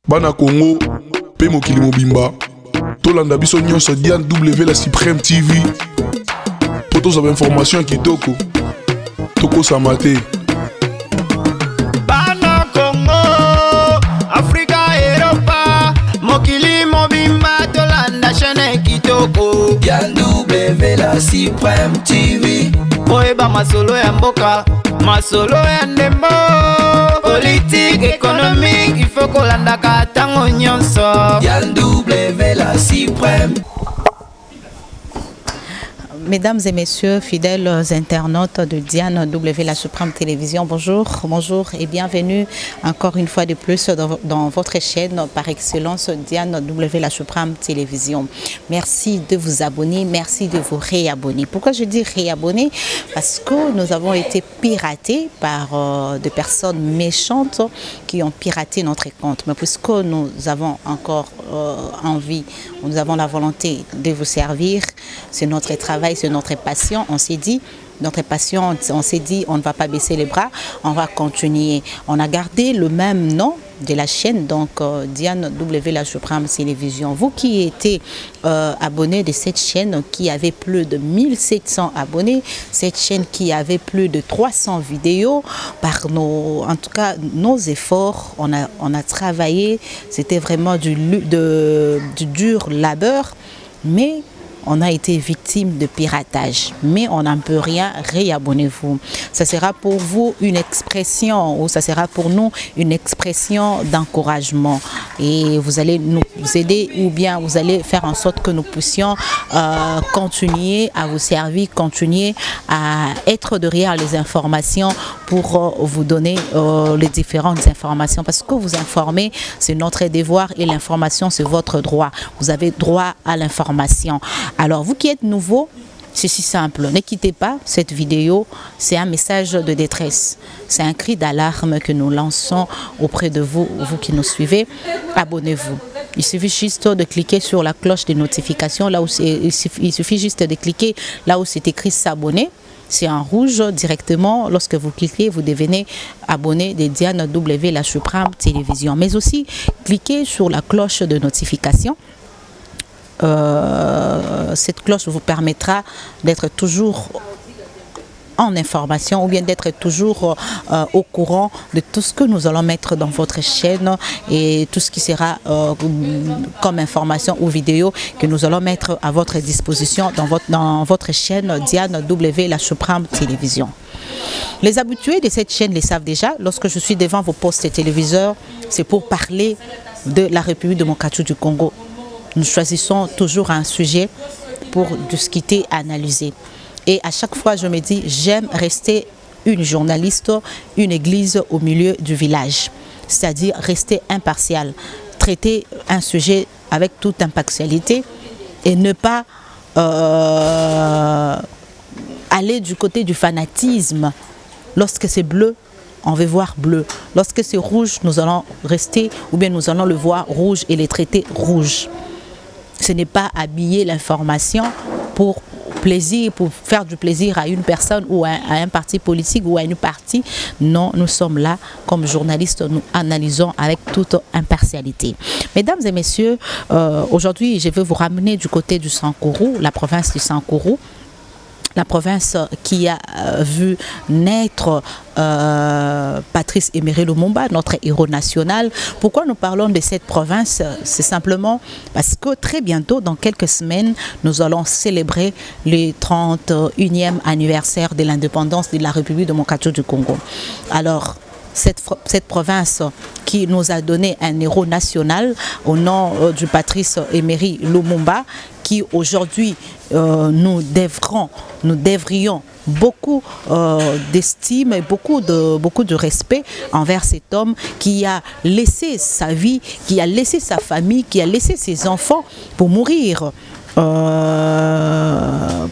Bana Congo, pe mokili mobimba. Tolanda biso nyonso Diane W la Supreme TV. Poto za information kitoko. Toko samate. Bana Congo, Afrika, Europa, mokili mobimba. Tolanda chaîne kitoko. Diane W la Supreme TV. Boeba masolo ya mboka, masolo ya ndembo. Politique, économique, il faut qu'on landa katango nyonso. Diane W la Supreme. Mesdames et messieurs, fidèles internautes de Diane W la Supreme Télévision, bonjour, bonjour et bienvenue encore une fois de plus dans votre chaîne par excellence Diane W la Supreme Télévision. Merci de vous abonner, merci de vous réabonner. Pourquoi je dis réabonner? Parce que nous avons été piratés par des personnes méchantes qui ont piraté notre compte. Mais puisque nous avons encore envie, nous avons la volonté de vous servir, c'est notre travail, c'est notre passion. On s'est dit, notre passion, on s'est dit, on ne va pas baisser les bras, on va continuer. On a gardé le même nom de la chaîne, donc Diane W la Supreme Télévision. Vous qui étiez abonné de cette chaîne, qui avait plus de 1700 abonnés, cette chaîne qui avait plus de 300 vidéos, par en tout cas nos efforts, on a travaillé, c'était vraiment du dur labeur, mais on a été victime de piratage, mais on n'en peut rien, réabonnez-vous. Ça sera pour vous une expression, ou ça sera pour nous une expression d'encouragement. Et vous allez nous aider, ou bien vous allez faire en sorte que nous puissions continuer à vous servir, continuer à être derrière les informations pour vous donner les différentes informations. Parce que vous informer, c'est notre devoir et l'information, c'est votre droit. Vous avez droit à l'information. Alors, vous qui êtes nouveau, c'est si simple. Ne quittez pas cette vidéo. C'est un message de détresse. C'est un cri d'alarme que nous lançons auprès de vous, vous qui nous suivez. Abonnez-vous. Il suffit juste de cliquer sur la cloche de notification. Là où il suffit juste de cliquer là où c'est écrit s'abonner. C'est en rouge directement. Lorsque vous cliquez, vous devenez abonné de Diane W la Supreme Télévision. Mais aussi, cliquez sur la cloche de notification. Cette cloche vous permettra d'être toujours en information ou bien d'être toujours au courant de tout ce que nous allons mettre dans votre chaîne et tout ce qui sera comme information ou vidéo que nous allons mettre à votre disposition dans votre chaîne Diane W la Supreme Télévision. Les habitués de cette chaîne les savent déjà. Lorsque je suis devant vos postes téléviseurs, c'est pour parler de la République démocratique du Congo. Nous choisissons toujours un sujet pour discuter, analyser. Et à chaque fois, je me dis, j'aime rester une journaliste, une église au milieu du village. C'est-à-dire rester impartial, traiter un sujet avec toute impartialité et ne pas aller du côté du fanatisme. Lorsque c'est bleu, on veut voir bleu. Lorsque c'est rouge, nous allons rester ou bien nous allons le voir rouge et les traiter rouge. Ce n'est pas habiller l'information pour plaisir, pour faire du plaisir à une personne ou à un parti politique ou à une partie. Non, nous sommes là comme journalistes, nous analysons avec toute impartialité. Mesdames et messieurs, aujourd'hui, je vais vous ramener du côté du Sankourou, la province du Sankourou. La province qui a vu naître Patrice Emery Lumumba, notre héros national. Pourquoi nous parlons de cette province? C'est simplement parce que très bientôt, dans quelques semaines, nous allons célébrer le 31e anniversaire de l'indépendance de la République démocratique du Congo. Alors, cette province qui nous a donné un héros national au nom du Patrice Emery Lumumba, qui aujourd'hui nous devrions beaucoup d'estime et beaucoup de respect envers cet homme qui a laissé sa vie, qui a laissé sa famille, qui a laissé ses enfants pour mourir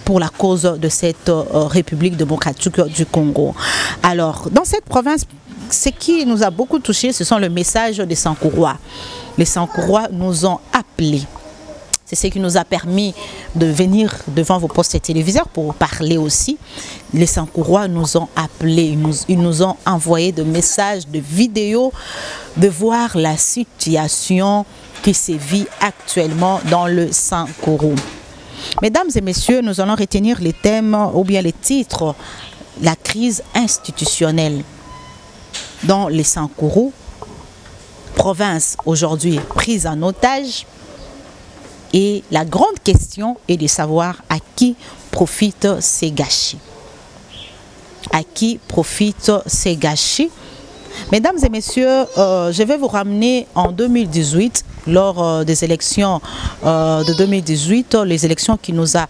pour la cause de cette République démocratique du Congo. Alors, dans cette province, ce qui nous a beaucoup touché, ce sont les messages des Sankourois. Les Sankourois nous ont appelés. C'est ce qui nous a permis de venir devant vos postes téléviseurs pour parler aussi. Les Sankourois nous ont appelés, ils nous ont envoyé des messages, des vidéos, de voir la situation qui sévit actuellement dans le Sankourou. Mesdames et messieurs, nous allons retenir les thèmes ou bien les titres. La crise institutionnelle dans les Sankourou, province aujourd'hui prise en otage, et la grande question est de savoir à qui profitent ces gâchis. À qui profitent ces gâchis? Mesdames et messieurs, je vais vous ramener en 2018, lors des élections de 2018, les élections qui nous a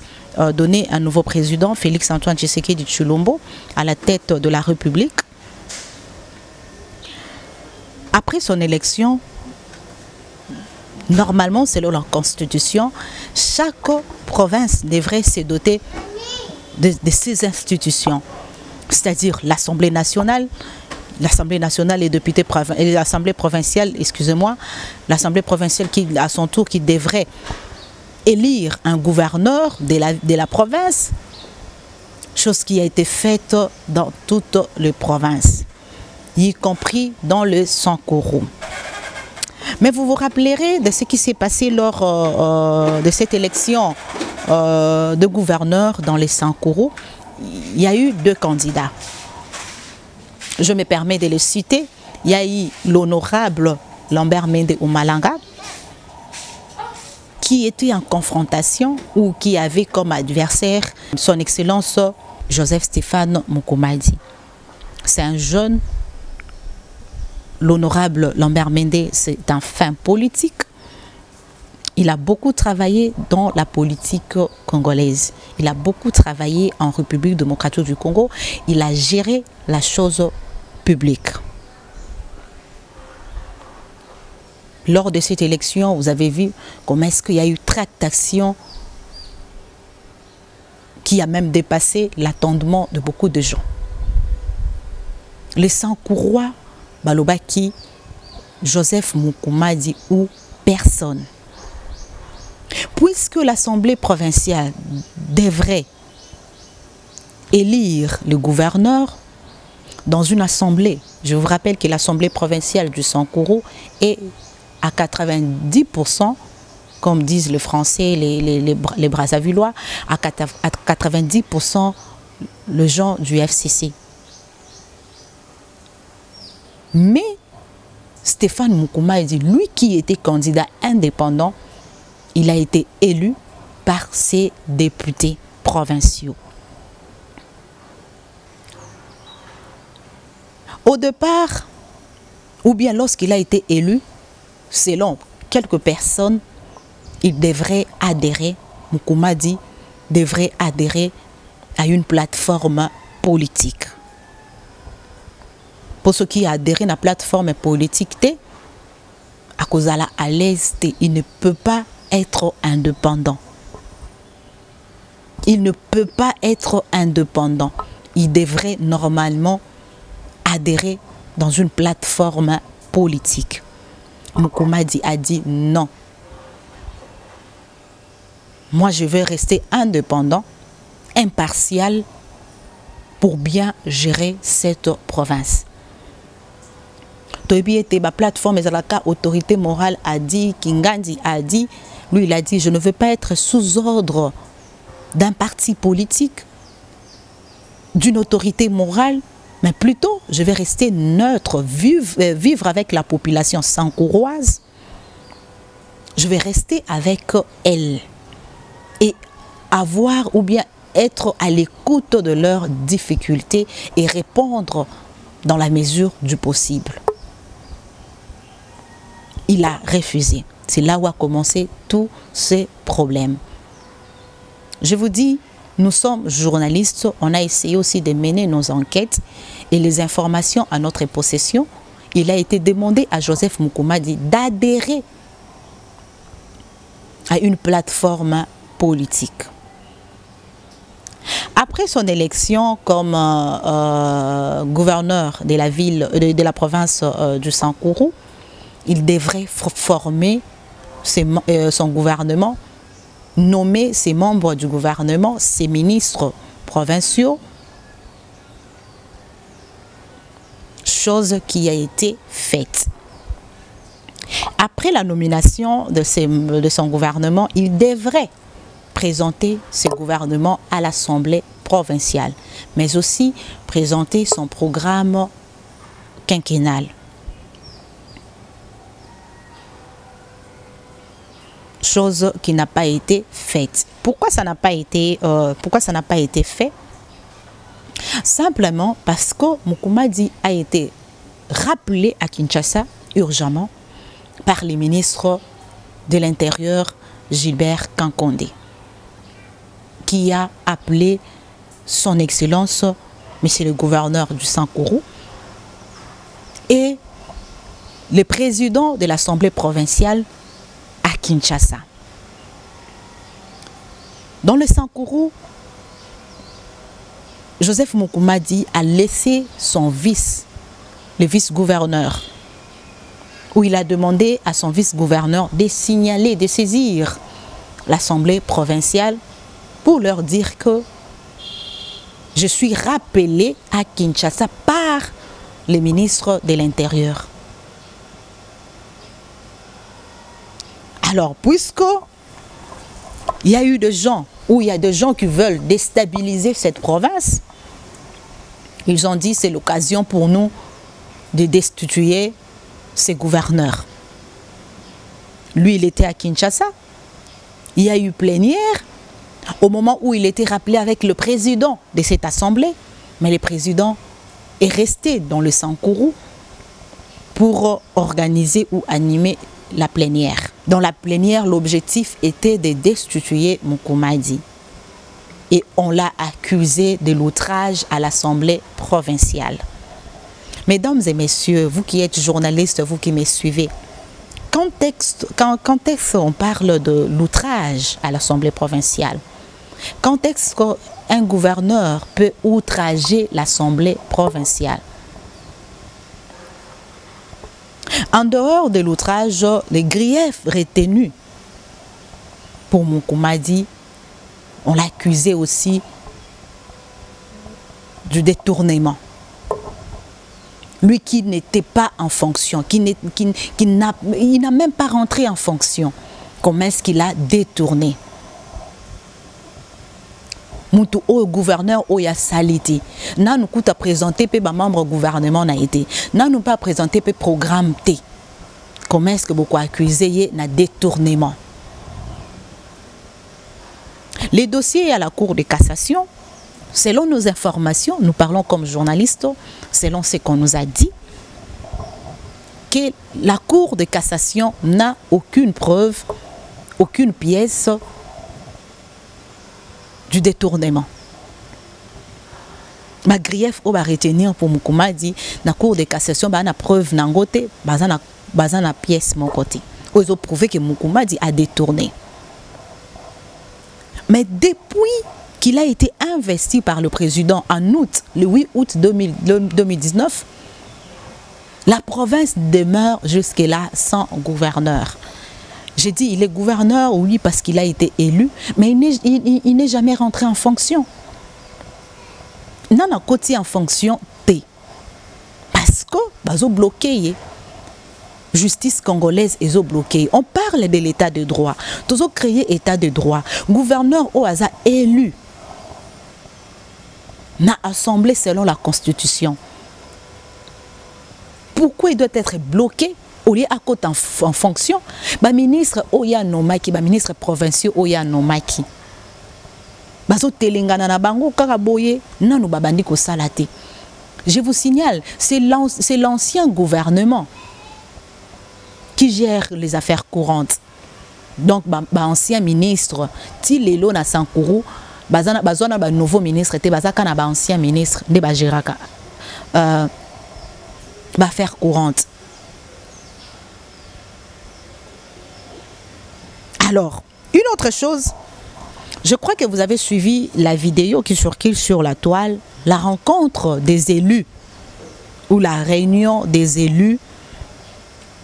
donné un nouveau président, Félix-Antoine Tshisekedi Tshilombo, à la tête de la République. Après son élection, normalement, selon la Constitution, chaque province devrait se doter de ses institutions, c'est-à-dire l'Assemblée nationale et députés et l'Assemblée provinciale, excusez-moi, l'Assemblée provinciale qui, à son tour, qui devrait élire un gouverneur de la province, chose qui a été faite dans toutes les provinces, y compris dans le Sankourou. Mais vous vous rappellerez de ce qui s'est passé lors de cette élection de gouverneur dans les Sankourou. Il y a eu 2 candidats. Je me permets de les citer. Il y a eu l'honorable Lambert Mende Oumalanga, qui était en confrontation ou qui avait comme adversaire son Excellence Joseph Stéphane Mukumadi. C'est un jeune. L'honorable Lambert Mende, c'est un fin politique. Il a beaucoup travaillé dans la politique congolaise. Il a beaucoup travaillé en République démocratique du Congo. Il a géré la chose publique. Lors de cette élection, vous avez vu comment est-ce qu'il y a eu tractation qui a même dépassé l'attendement de beaucoup de gens. Les Sankourois, Balobaki, Joseph Mukumadi ou personne. Puisque l'Assemblée provinciale devrait élire le gouverneur dans une assemblée, je vous rappelle que l'Assemblée provinciale du Sankourou est à 90%, comme disent les Français, les Brazzavillois, à 90% les gens du FCC. Mais Stéphane Mukumadi, lui qui était candidat indépendant, il a été élu par ses députés provinciaux. Au départ, ou bien lorsqu'il a été élu, selon quelques personnes, il devrait adhérer, Mukumadi devrait adhérer à une plateforme politique. Pour ceux qui adhèrent à la plateforme politique, à cause de à l'aise, il ne peut pas être indépendant. Il ne peut pas être indépendant. Il devrait normalement adhérer dans une plateforme politique. Mukumadi a dit non. Moi, je vais rester indépendant, impartial, pour bien gérer cette province. La plateforme autorité morale a dit, Kingandi a dit, lui il a dit, je ne veux pas être sous ordre d'un parti politique, d'une autorité morale, mais plutôt je vais rester neutre, vivre avec la population sankouroise. Je vais rester avec elle et avoir ou bien être à l'écoute de leurs difficultés et répondre dans la mesure du possible. Il a refusé. C'est là où a commencé tous ces problèmes. Je vous dis, nous sommes journalistes, on a essayé aussi de mener nos enquêtes et les informations à notre possession. Il a été demandé à Joseph Mukumadi d'adhérer à une plateforme politique. Après son élection comme gouverneur de la ville, de la province du Sankourou, il devrait former son gouvernement nommer ses membres du gouvernement, ses ministres provinciaux, chose qui a été faite. Après la nomination de son gouvernement, il devrait présenter ce gouvernement à l'Assemblée provinciale, mais aussi présenter son programme quinquennal. Chose qui n'a pas été faite. Pourquoi ça n'a pas été fait? Simplement parce que Mukumadi a été rappelé à Kinshasa urgemment par les ministres de l'Intérieur Gilbert Kankonde, qui a appelé son Excellence, Monsieur le gouverneur du Sankourou, et le président de l'Assemblée provinciale à Kinshasa. Dans le Sankourou, Joseph Mukumadi a laissé son le vice-gouverneur, où il a demandé à son vice-gouverneur de signaler, de saisir l'Assemblée provinciale pour leur dire que je suis rappelé à Kinshasa par le ministre de l'Intérieur. Alors, puisque il y a eu des gens, ou il y a des gens qui veulent déstabiliser cette province, ils ont dit c'est l'occasion pour nous de destituer ces gouverneurs. Lui, il était à Kinshasa. Il y a eu plénière au moment où il était rappelé avec le président de cette assemblée. Mais le président est resté dans le Sankourou pour organiser ou animer la plénière. Dans la plénière, l'objectif était de destituer Mukumadi. Et on l'a accusé de l'outrage à l'Assemblée provinciale. Mesdames et messieurs, vous qui êtes journalistes, vous qui me suivez, quand est-ce qu'on parle de l'outrage à l'Assemblée provinciale? Quand est-ce qu'un gouverneur peut outrager l'Assemblée provinciale? En dehors de l'outrage, les griefs retenus pour Mukumadi, on l'a accusé aussi du détournement. Lui qui n'était pas en fonction, il n'a même pas rentré en fonction. Comment est-ce qu'il a détourné? Moutou au gouverneur au ya saliti. N'a nous coûte à présenter pe ba membre gouvernement n'a été. N'a nous pas présenté pe programme T. Comment est-ce que beaucoup accusé na détournement? Les dossiers à la Cour de cassation, selon nos informations, nous parlons comme journalistes, selon ce qu'on nous a dit, que la Cour de cassation n'a aucune preuve, aucune pièce du détournement. Ma grief au va retenir pour Mukumadi, la Cour de cassation, bah na preuve nangote, bazana pièce mon côté. Ils ont prouvé que Mukumadi a détourné. Mais depuis qu'il a été investi par le président en août, le 8 août 2019, la province demeure jusque-là sans gouverneur. J'ai dit, il est gouverneur, oui, parce qu'il a été élu, mais il n'est jamais rentré en fonction. Il n'a pas côté en fonction T. Parce que, ils ont bloqué. Justice congolaise est bloquée. On parle de l'état de droit. Tous ont créé état de droit. Gouverneur au hasard élu. N'a assemblé selon la constitution. Pourquoi il doit être bloqué au lieu à côté en fonction? Ba ministre Oya Nomaki, ba ministre provincial Oya Nomaki. Bazo telengana na bango karaboye nanu babandi ko salate. Je vous signale, c'est l'ancien gouvernement qui gère les affaires courantes. Donc, ancien ministre, Tilelo na Sankourou, bazana nouveau ministre, te bazaka na ancien ministre, de bagéraka. Affaires courantes. Alors, une autre chose, je crois que vous avez suivi la vidéo qui circule sur la toile, la rencontre des élus, ou la réunion des élus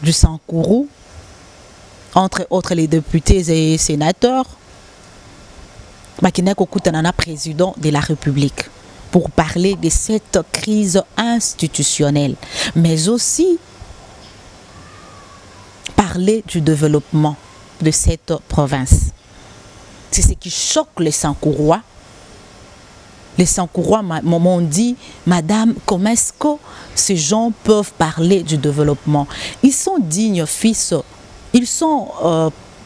du Sankourou, entre autres les députés et sénateurs, Makineko Koutanana, président de la République, pour parler de cette crise institutionnelle, mais aussi parler du développement de cette province. C'est ce qui choque les Sankourois. Les Sankourois m'ont dit, Madame, comment est-ce que ces gens peuvent parler du développement? Ils sont dignes fils, ils sont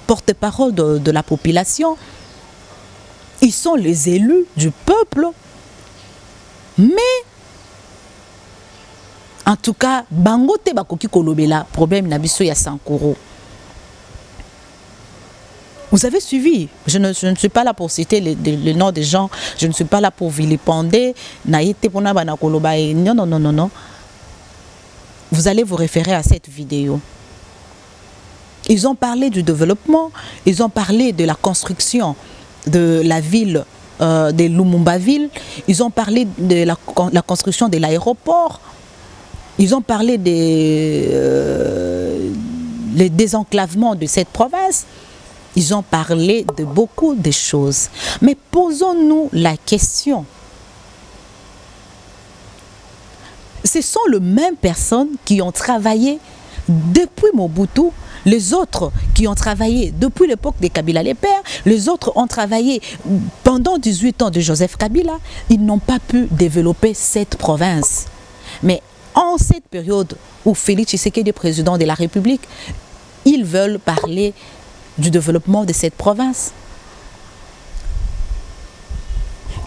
porte-parole de la population, ils sont les élus du peuple, mais en tout cas, Bangote Bakoki Kolobela, problème Nabiso ya Sankouro. Vous avez suivi, je ne suis pas là pour citer le nom des gens, je ne suis pas là pour vilipender, non, non, non, non, non. Vous allez vous référer à cette vidéo. Ils ont parlé du développement, ils ont parlé de la construction de la ville de Lumumba-Ville, ils ont parlé de la construction de l'aéroport, ils ont parlé le désenclavement de cette province. Ils ont parlé de beaucoup de choses. Mais posons-nous la question. Ce sont les mêmes personnes qui ont travaillé depuis Mobutu, les autres qui ont travaillé depuis l'époque de Kabila les pères, les autres ont travaillé pendant 18 ans de Joseph Kabila. Ils n'ont pas pu développer cette province. Mais en cette période où Félix Tshisekedi est président de la République, ils veulent parler du développement de cette province.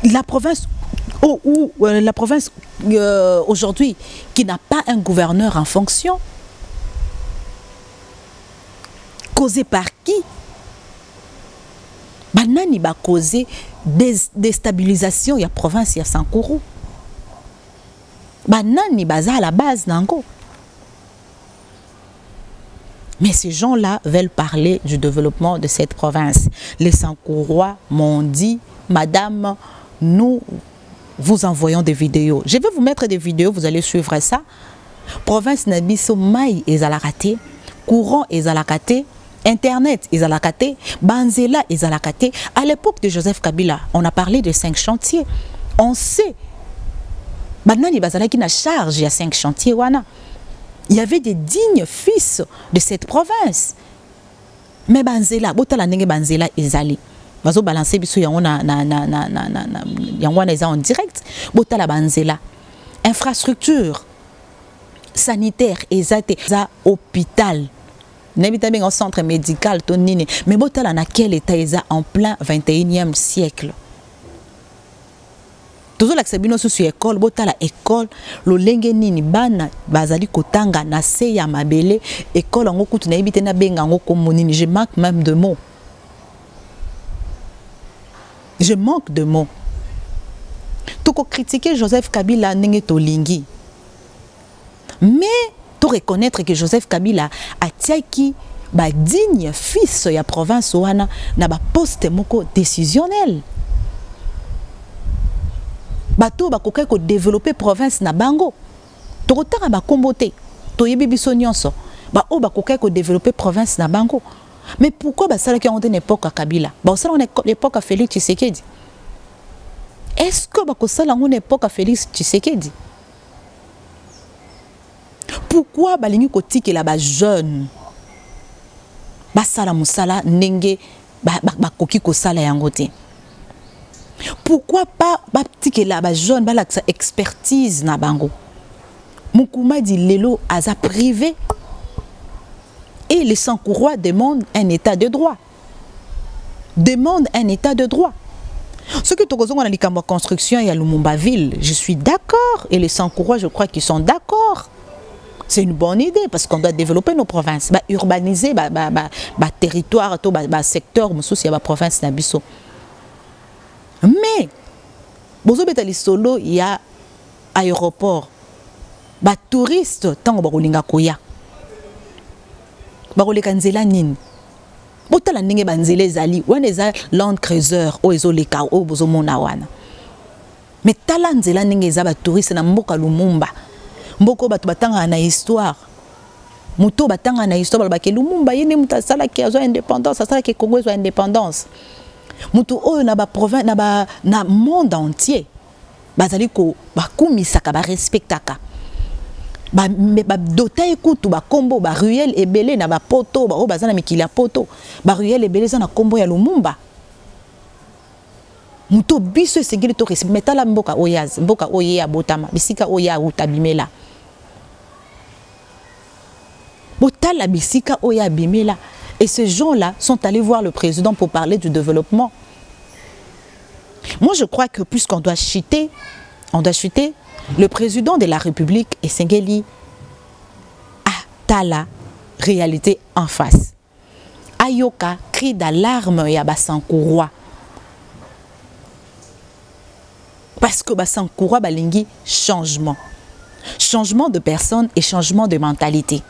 La province aujourd'hui qui n'a pas un gouverneur en fonction, causé par qui? Banani ba causé déstabilisation ya province ya Sankourou. Banani baza à la base nango. Mais ces gens-là veulent parler du développement de cette province. Les Sankourois m'ont dit, Madame, nous vous envoyons des vidéos. Je vais vous mettre des vidéos, vous allez suivre ça. Province Nabiso Maï et Zalakate, courant et Zalakate, Internet et Zalakate, Banzela et Zalakate. À l'époque de Joseph Kabila, on a parlé de 5 chantiers. On sait, Banani Bazalaki n'a charge, il y a 5 chantiers, wana. Il y avait des dignes fils de cette province. Mais Banzela, botala nenge Banzela ezali. Bazo balancer biso yango en direct. Botala Banzela. Infrastructure sanitaire ezate za hôpital. N'habite bien en centre médical tonine. Mais botala na quel état eza en plein 21e siècle. Toujours l'accès sur école, botala école, lo lenge nini bana bazali kotanga na se ya mabele école ngo kutu na ibite na benga ngo komonini. Je manque même de mots. Je manque de mots. Toko critiquer Joseph Kabila nenge tolingi. Mais to reconnaître que Joseph Kabila a tiaki ba digne fils ya province wana na ba poste moko décisionnel. Bato bakokai ko développer province na bango. Tokotanga ba kombote. To yebi biso nyonso. Ba o bakokai ko développer province na bango. Mais pourquoi ba sala ki on une époque à Kabila? Ba sala on époque à Félix Tshisekedi. Est-ce que ba ko sala on époque à Félix Tshisekedi? Pourquoi ba lingi ko tikela ba jeune? Ba sala musala ndenge ba koki ko sala yango te. Pourquoi pas que la jeune ba sa expertise na bango? Mukuma dit lelo aza privé et les Sankourois demandent un état de droit. Demandent un état de droit. Ce que tu as dit dans la construction et à Lumumba-Ville, je suis d'accord et les Sankourois, je crois qu'ils sont d'accord. C'est une bonne idée parce qu'on doit développer nos provinces, urbaniser territoire, secteur, il y a province nabiso. Mais, solo, il y a aéroport. Les touristes, tant que les koya. Les kanzela nin. Botala ndenge banzele zali, wana eza Land Cruiser o ezoleka o bozomona wana. Mais tala nzela ndenge eza ba touriste na mboka Lumumba. Mboko bato batanga na histoire. Muto batanga na histoire ba ke Lumumba yene muta sala ki azo indépendance, sala ki Congo zo indépendance. mutu oyo na ba province na monde entier bazali ko bakumisaka ba respectaka ba dota ekutu ba kombo ba ruelle ebele na ba poto ba o bazana mikili ya poto ba ruelle ebele za na kombo ya Lumumba mutu biso esengeli to respect metala mboka oyaz mboka oye ya botama bisika oya utabimela botala bisika oya bimela. Et ces gens-là sont allés voir le président pour parler du développement. Moi, je crois que puisqu'on doit chuter, le président de la République est Sengeli a la réalité en face. Ayoka crie d'alarme et à Bassankouroua. Parce que Bassankouroua balingi changement. Changement de personne et changement de mentalité.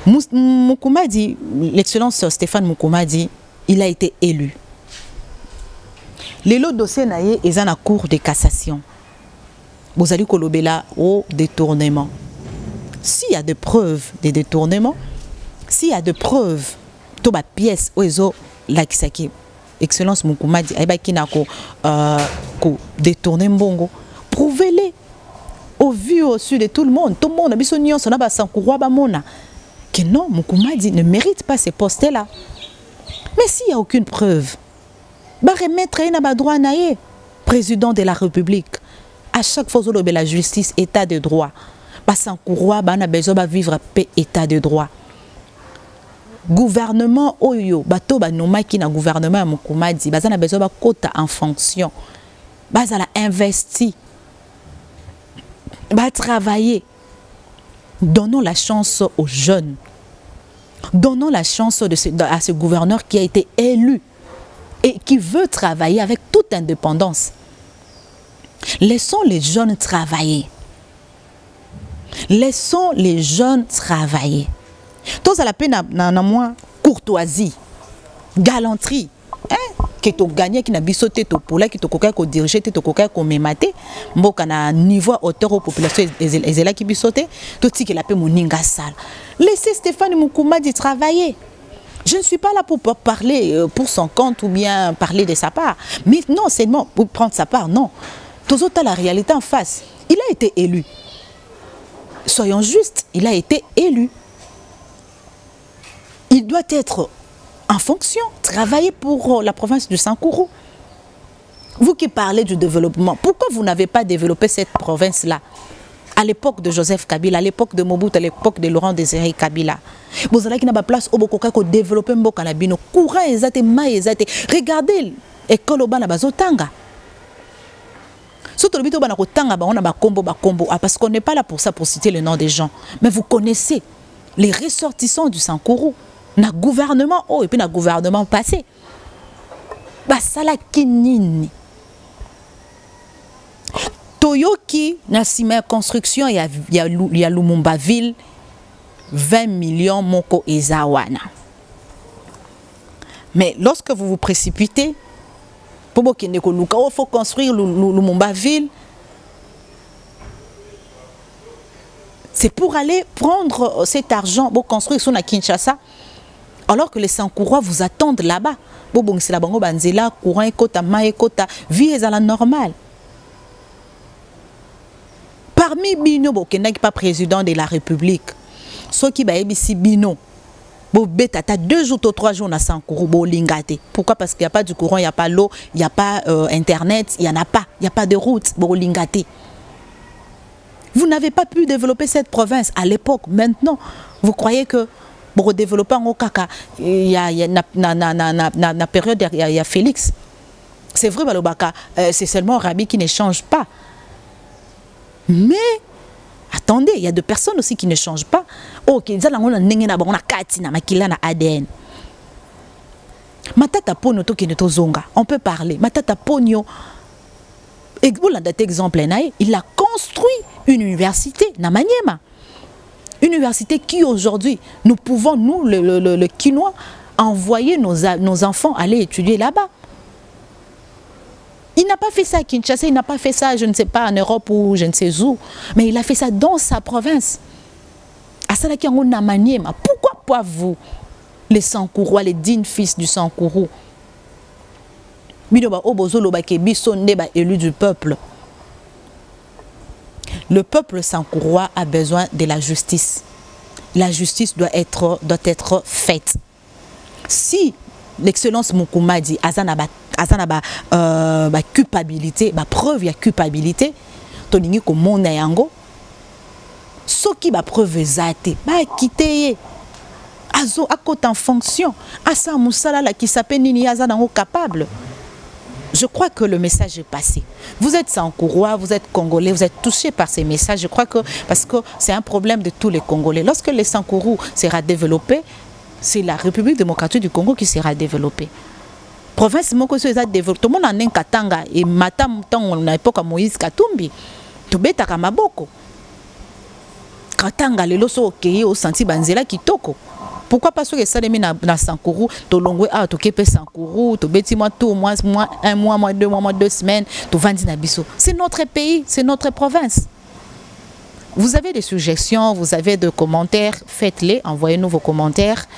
Moukouma dit, l'excellence Stéphane Moukouma dit, il a été élu. Les lots dossiers naïe est en cours de cassation. Vous allez kolobela au détournement. S'il y a des preuves de détournement, s'il y a des preuves, to ba pièce ozo la kisaki, excellence Moukouma dit, aiba kinako ko détourner mbongo, prouvez-les au vu au su de tout le monde a biso nyonso na ba Sankourwa ba mona. Que non, Moukouma dit ne mérite pas ces postes-là. Mais s'il n'y a aucune preuve, bah remettre un droit naïe, président de la République, à chaque fois que la justice, état de droit, bah Sankourwa, bah on a besoin de vivre paix, état de droit. Gouvernement oyo, bato ba noma qui na gouvernement Moukouma dit, bah on a besoin de quota en fonction, bah on a investi, bah travailler. Donnons la chance aux jeunes. Donnons la chance à ce gouverneur qui a été élu et qui veut travailler avec toute indépendance. Laissons les jeunes travailler. Laissons les jeunes travailler. Tous à la peine na moins courtoisie, galanterie. Qui to gagné qui n'a bisoté to pour là qui to coca ko diriger to coca ko mématé mboka na niveau hauteur aux populations et là qui bisoté tout ce qui la paix moninga sale. Laissez Stéphane Moukouma dit travailler. Je ne suis pas là pour parler pour son compte ou bien parler de sa part, mais non seulement pour prendre sa part, non. Tous autres la réalité en face. Il a été élu. Soyons justes, il a été élu. Il doit être en fonction, travailler pour la province du Sankourou. Vous qui parlez du développement, pourquoi vous n'avez pas développé cette province-là à l'époque de Joseph Kabila, à l'époque de Mobutu, à l'époque de Laurent Désiré Kabila? Vous avez une place où vous avez développé un courant, regardez l'école au Bazotanga. Surtout parce qu'on n'est pas là pour ça, pour citer le nom des gens. Mais vous connaissez les ressortissants du Sankourou. Na gouvernement et puis na gouvernement passé. Basala kinini. Toyoki na sima construction ya Lumumba ville 20 millions moko ezawana. Mais lorsque vous vous précipitez pour qu'il faut construire Lumumba ville, c'est pour aller prendre cet argent pour construire son à Kinshasa. Alors que les Sankourois vous attendent là-bas. C'est la bango banzela, courant ekota, ma ekota, vie est à la normale. Parmi Bino, qui n'est pas président de la République, ceux qui baïbi si Bino, t'as 2 jours ou 3 jours dans Sankourou, lingate. Pourquoi? Parce qu'il n'y a pas du courant, il n'y a pas l'eau, il n'y a pas Internet, il n'y en a pas, il n'y a pas de route, lingate. Vous n'avez pas pu développer cette province à l'époque. Maintenant, vous croyez que pour développer en Okaka, il y a la période, il y a Félix. C'est vrai, c'est seulement Rabi qui ne change pas. Mais, attendez, il y a des personnes aussi qui ne changent pas. Ok, ils ont ADN. Matata Ponyo to qui zonga. On peut parler. Matata Ponyo, exemple, il a construit une université na Maniema. Une université qui aujourd'hui, nous pouvons, nous, le Kinois, envoyer nos enfants aller étudier là-bas. Il n'a pas fait ça à Kinshasa, il n'a pas fait ça, je ne sais pas, en Europe ou je ne sais où. Mais il a fait ça dans sa province. À Salaki na Maniema. Pourquoi pas vous, les Sankourois, les dignes fils du Sankourou, Binoba obozolo ba ke biso nde ba élu du peuple. Le peuple sankourois a besoin de la justice. La justice doit être faite. Si l'excellence Moukoumadi azana ba culpabilité, ba preuve ya culpabilité, toningi ko mona yango. Soki ba preuve zate, ba quitter azo akot en fonction. Asa musala la qui s'appelle nini azana capable. Je crois que le message est passé. Vous êtes Sankourois, vous êtes Congolais, vous êtes touchés par ces messages. Je crois que, parce que c'est un problème de tous les Congolais. Lorsque les Sankourou sera développé, c'est la République démocratique du Congo qui sera développée. Province Moko sera développée. Tout le monde en a Katanga et Matam, on a époque à Moïse Katumbi. Tout bête à Maboko. Katanga, les loso okeye au senti banzela kitoko. Pourquoi pas que ça na Sankourou, to longwe a to kepe Sankourou, to beti moi tout un mois, 2 mois, 2 semaines, to vandi na biso. C'est notre pays, c'est notre province. Vous avez des suggestions, vous avez des commentaires, faites-les, envoyez-nous vos commentaires.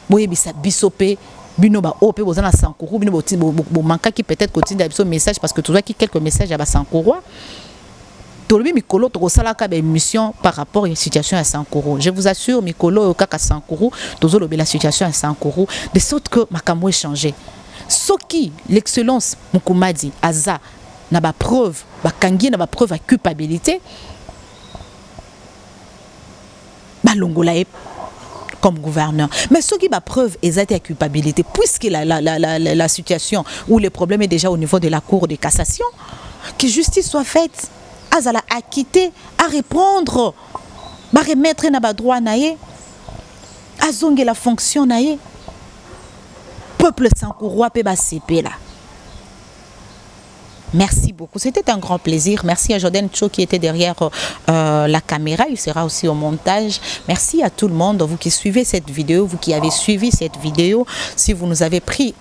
Boye bisa bisope, bino ba ope bozana Sankourou, bino bo manka qui peut-être continue d'abiso message parce que tu vois qui quelques messages à Sankourou. Tolobi Mikolo tokosalaka ba émission par rapport à la situation à Sankourou. Je vous assure Mikolo kaka Sankourou, tozolobi la situation à Sankourou de sorte que makambo est changé. Soki l'excellence Moukoumadi aza na ba preuve, ba kangi na ba preuve à culpabilité. Ba longola comme gouverneur. Mais ce qui va preuve exacte à culpabilité, puisque la situation où le problème est déjà au niveau de la Cour de cassation, que justice soit faite. Azala acquitter, à répondre, à remettre na droit naé, à zonger la fonction naé. Peuple Sankourois pe ba CP là. Merci beaucoup, c'était un grand plaisir. Merci à Jordan Cho qui était derrière la caméra, il sera aussi au montage. Merci à tout le monde, vous qui suivez cette vidéo, vous qui avez suivi cette vidéo. Si vous nous avez pris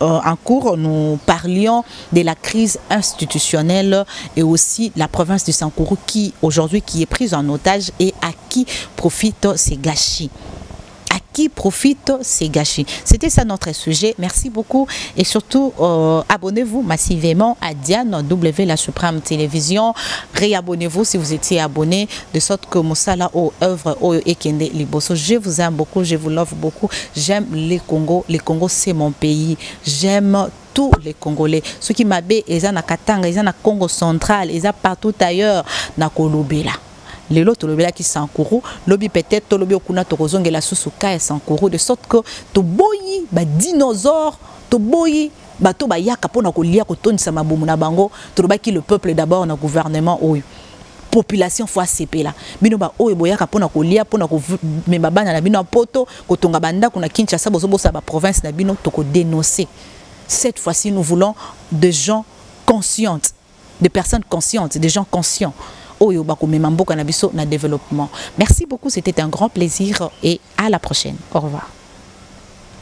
en cours, nous parlions de la crise institutionnelle et aussi la province du Sankourou qui aujourd'hui qui est prise en otage et à qui profitent ces gâchis. À qui profitent ces gâchis. C'était ça notre sujet. Merci beaucoup et surtout abonnez-vous massivement à Diane W la Suprême Télévision. Réabonnez-vous si vous étiez abonné de sorte que Moussala au œuvre au Ekende Liboso. Je vous aime beaucoup, je vous love beaucoup. J'aime les Congo. Les Congo c'est mon pays. J'aime tous les Congolais. Ceux qui m'abaissent, ils sont à Katanga, ils sont à Congo central, ils sont partout ailleurs na Kolobela. Les lots tolobela qui Sankourou, lobby peut-être tolobi okuna torozonge la susuka et Sankourou de sorte que to boyi ba dinosaure, to boyi ba to ba yaka pona ko lia ko tonisa mabumu na bango, to ki le peuple d'abord na gouvernement oyo. Population fois CP là. Bino ba oyo boyaka pona ko lia pona ko memba bana na bino poto ko tonga banda kuna Kinshasa bozo bosa ba province na bino to ko dénoncer. Cette fois-ci nous voulons des gens conscients, des personnes conscientes, des gens conscients. Développement. Merci beaucoup, c'était un grand plaisir et à la prochaine. Au revoir.